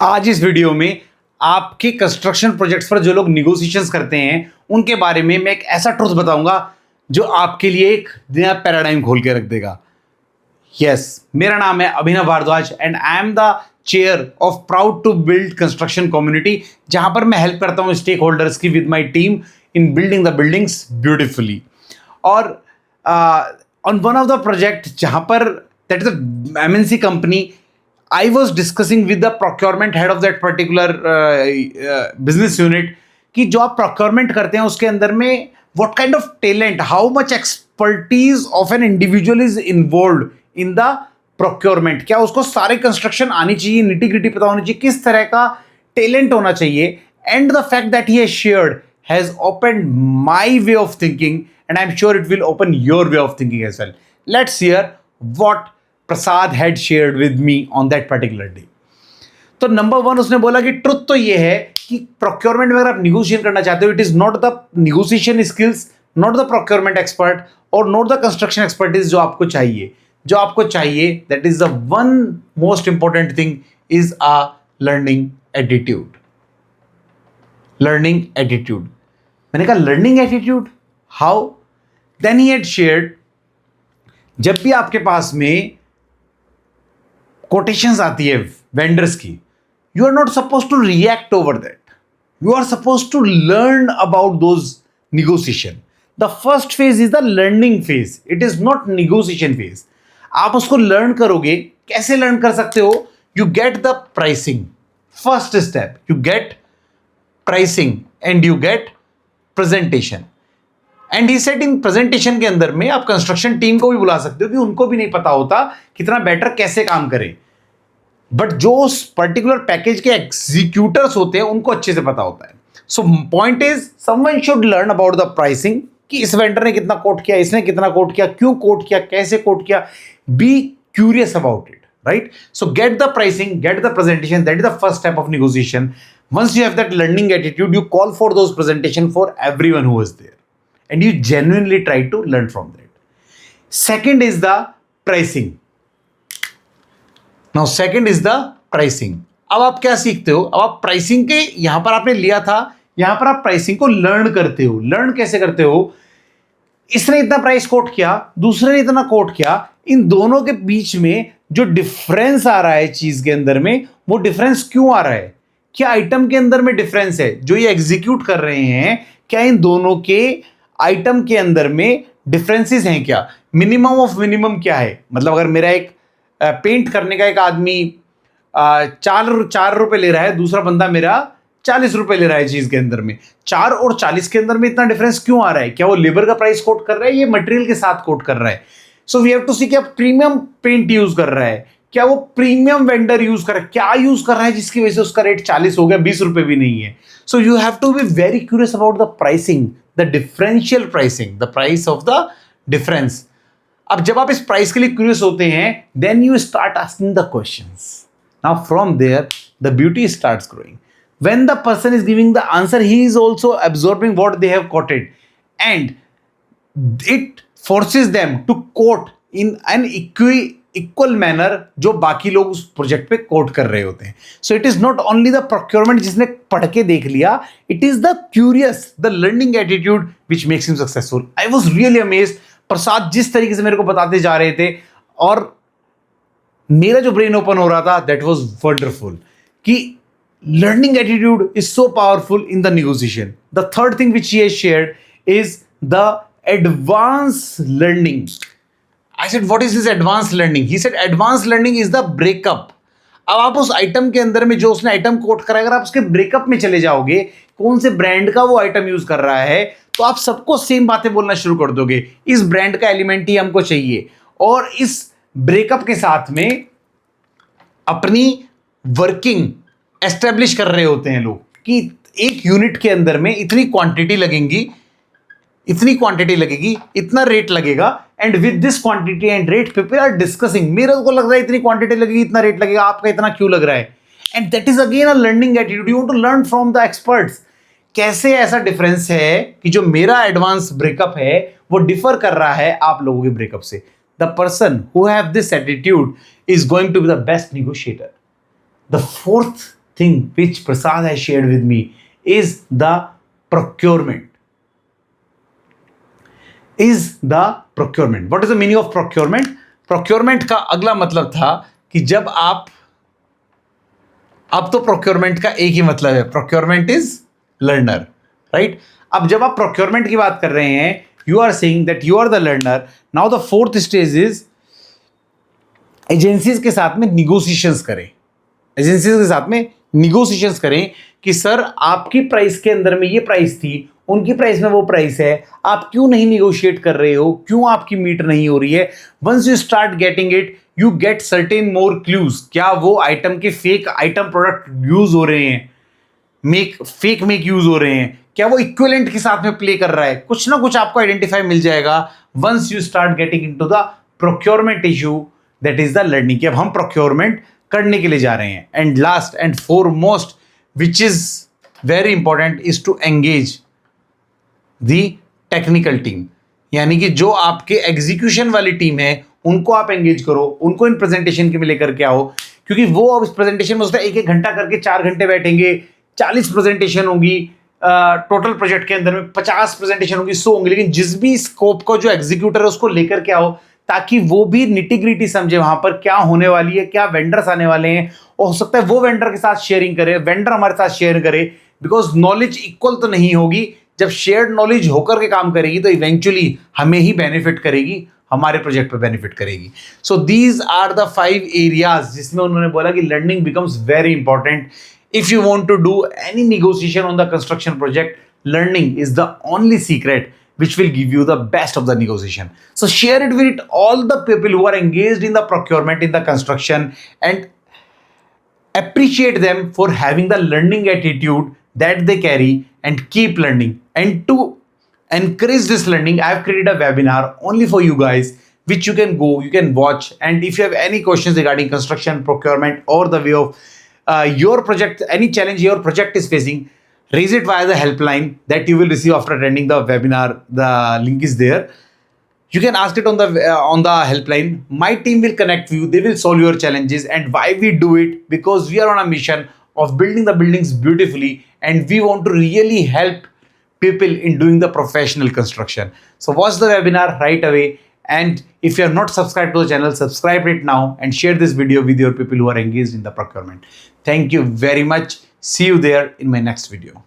आज इस वीडियो में आपके कंस्ट्रक्शन प्रोजेक्ट्स पर जो लोग निगोशिएशंस करते हैं उनके बारे में मैं एक ऐसा ट्रुथ बताऊंगा जो आपके लिए एक नया पैराडाइम खोल के रख देगा। यस, मेरा नाम है Abhinav Bhardwaj and I am the chair of proud to build construction community, जहां पर मैं हेल्प करता हूं स्टेक होल्डर्स की with my team in building the buildings beautifully. और on one of the project जहां पर that is a MNC company, I was discussing with the procurement head of that particular business unit कि जो आप procurement करते हैं उसके अंदर में what kind of talent, how much expertise of an individual is involved in the procurement। क्या उसको सारे construction आनी चाहिए, nitty gritty पता होनी चाहिए, किस तरह का talent होना चाहिए। and the fact that he has shared has opened my way of thinking and I'm sure it will open your way of thinking as well. Let's hear what Prasad had shared with me on that particular day. तो number one उसने बोला कि truth तो ये है कि procurement में अगर आप निगोशिएट करना चाहते हो, it is not the negotiation skills, not the procurement expert और नॉट द कंस्ट्रक्शन एक्सपर्टीज जो आपको चाहिए that is the one most important thing is a learning attitude. मैंने कहा learning attitude how? Then he had shared, जब भी आपके पास में कोटेशंस आती है वेंडर्स की, you are not suppose to react over that, you are suppose to learn about those negotiation. The first phase is the learning phase, it is not negotiation phase. आप उसको learn करोगे, कैसे learn कर सकते हो? You get the pricing, first step you get pricing and you get presentation. And he said in presentation के अंदर में आप कंस्ट्रक्शन टीम को भी बुला सकते हो कि उनको भी नहीं पता होता कितना बेटर कैसे काम करें, बट जो उस पर्टिकुलर पैकेज के एग्जीक्यूटर्स होते हैं उनको अच्छे से पता होता है। So point is someone should learn about the pricing कि इस वेंडर ने कितना कोट किया, इसने कितना कोट किया, क्यों कोट किया, कैसे कोट किया। Be curious about it, right? So gate the pricing, get the presentation, that is the first step of negotiation. Once you have that learning attitude, you call for those presentation for everyone who is there and you genuinely try to learn from that. Second is the pricing. Now second is the pricing. अब आप क्या सीखते हो? अब आप pricing के यहां पर आपने लिया था, यहां पर आप प्राइसिंग को लर्न करते हो। लर्न कैसे करते हो? इसने इतना प्राइस कोट किया, दूसरे ने इतना कोट किया, इन दोनों के बीच में जो डिफरेंस आ रहा है चीज के अंदर में, वो डिफरेंस क्यों आ रहा है? क्या आइटम के अंदर में डिफरेंस है जो ये एग्जीक्यूट कर रहे हैं? क्या इन दोनों के आइटम के अंदर में डिफरेंसेस हैं? क्या मिनिमम ऑफ मिनिमम क्या है? मतलब अगर मेरा एक पेंट करने का एक आदमी 4 रुपए ले रहा है, दूसरा बंदा मेरा 40 रुपए ले रहा है, चीज के अंदर में 4 और 40 के अंदर में इतना डिफरेंस क्यों आ रहा है? क्या वो लेबर का प्राइस कोट कर रहा है, ये मटेरियल के साथ कोट कर रहा है? सो वी हैव टू सी क्या प्रीमियम पेंट यूज कर रहा है, क्या वो प्रीमियम वेंडर यूज कर रहा है, क्या यूज कर रहा है जिसकी वजह से उसका रेट 40 हो गया, 20 रुपए भी नहीं है। So you have to be very curious about the pricing, the differential pricing, the price of the difference. अब जब आप इस प्राइस के लिए क्यूरियस होते हैं, then you start asking the questions. Now from there the beauty starts growing. When the person is giving the answer, he is also absorbing what they have quoted and it forces them to quote in an equal manner जो बाकी लोग उस project पे coat कर रहे होते हैं। So it is not only the procurement जिसने पढ़ के देख लिया, it is the curious, the learning attitude which makes him successful. I was really amazed. Prasad जिस तरीके से मेरे को बताते जा रहे थे और मेरा जो ब्रेन ओपन हो रहा था, दैट वॉज वंडरफुल कि learning attitude is so powerful in the negotiation. The third thing which he has shared is the advanced learning. I said, what is this advanced learning? He said, advanced learning is the breakup. अब आप उस item के अंदर में जो उसने item coat करा, अगर आप उसके ब्रेकअप में चले जाओगे, कौन से ब्रांड का वो आइटम यूज कर रहा है, तो आप सबको सेम बातें बोलना शुरू कर दोगे, इस ब्रांड का एलिमेंट ही हमको चाहिए। और इस ब्रेकअप के साथ में अपनी वर्किंग एस्टेब्लिश कर रहे होते हैं लोग कि एक यूनिट के अंदर में इतनी क्वांटिटी लगेगी, इतना रेट लगेगा, and with this quantity and rate people are discussing. मेरे को लग रहा है इतनी क्वांटिटी लगेगी, इतना रेट लगेगा, आपका इतना क्यों लग रहा है? And that is again a learning attitude. You want to learn from the experts. कैसे ऐसा डिफरेंस है कि जो मेरा एडवांस ब्रेकअप है वो डिफर कर रहा है आप लोगों के ब्रेकअप से। The person who have this attitude is going to be the best negotiator. The fourth thing which Prasad has shared with me is the procurement. What is the meaning of procurement? Procurement का अगला मतलब था कि जब आप, अब तो procurement का एक ही मतलब है, procurement is learner, right? अब जब आप procurement की बात कर रहे हैं, you are saying that you are the learner. Now the fourth stage is agencies के साथ में निगोशिएशंस करें, कि सर आपकी प्राइस के अंदर में ये प्राइस थी, उनकी प्राइस में वो प्राइस है, आप क्यों नहीं निगोशिएट कर रहे हो, क्यों आपकी मीट नहीं हो रही है. Once you start getting it, you get certain more clues. क्या वो आइटम के फेक आइटम प्रोडक्ट यूज हो रहे हैं, मेक यूज हो रहे हैं, क्या वो इक्विवेलेंट के साथ में प्ले कर रहा है, कुछ ना कुछ आपको आइडेंटिफाई मिल जाएगा. Once you start getting into the procurement issue, that is the learning, कि अब हम प्रोक्योरमेंट करने के लिए जा रहे हैं. And last and foremost which is very important is to engage the technical team. यानी कि जो आपके एग्जीक्यूशन वाली टीम है उनको आप एंगेज करो, उनको इन प्रेजेंटेशन के में लेकर के आओ, क्योंकि वो अब इस प्रेजेंटेशन में उसका एक घंटा करके 4 घंटे बैठेंगे, 40 प्रेजेंटेशन होंगी, टोटल प्रोजेक्ट के अंदर में 50 प्रेजेंटेशन होंगी, 100 होंगी, लेकिन जिस भी स्कोप का जो एग्जीक्यूटर है उसको लेकर के आओ, ताकि वो भी निटिग्रिटी समझे वहां पर क्या होने वाली है, क्या वेंडर्स आने वाले हैं, और हो सकता है वो वेंडर के साथ शेयरिंग करे, वेंडर हमारे साथ शेयर करे, बिकॉज नॉलेज इक्वल तो नहीं होगी. जब शेयर्ड नॉलेज होकर के काम करेगी तो इवेंचुअली हमें ही बेनिफिट करेगी, हमारे प्रोजेक्ट पे बेनिफिट करेगी. So these are the 5 areas जिसमें उन्होंने बोला कि learning becomes very important. If you want to do any negotiation on the construction project, learning is the only secret which will give you the best of the negotiation. So share it with all the people who are engaged in the procurement, in the construction, and appreciate them for having the learning attitude that they carry, and keep learning. And to encourage this learning, I have created a webinar only for you guys, which you can go, you can watch. And if you have any questions regarding construction, procurement, or the way of your project, any challenge your project is facing, raise it via the helpline that you will receive after attending the webinar. The link is there. You can ask it on the helpline. My team will connect you. They will solve your challenges. And why we do it? Because we are on a mission of building the buildings beautifully, and we want to really help people in doing the professional construction. So watch the webinar right away. And if you are not subscribed to the channel, subscribe it now and share this video with your people who are engaged in the procurement. Thank you very much. See you there in my next video.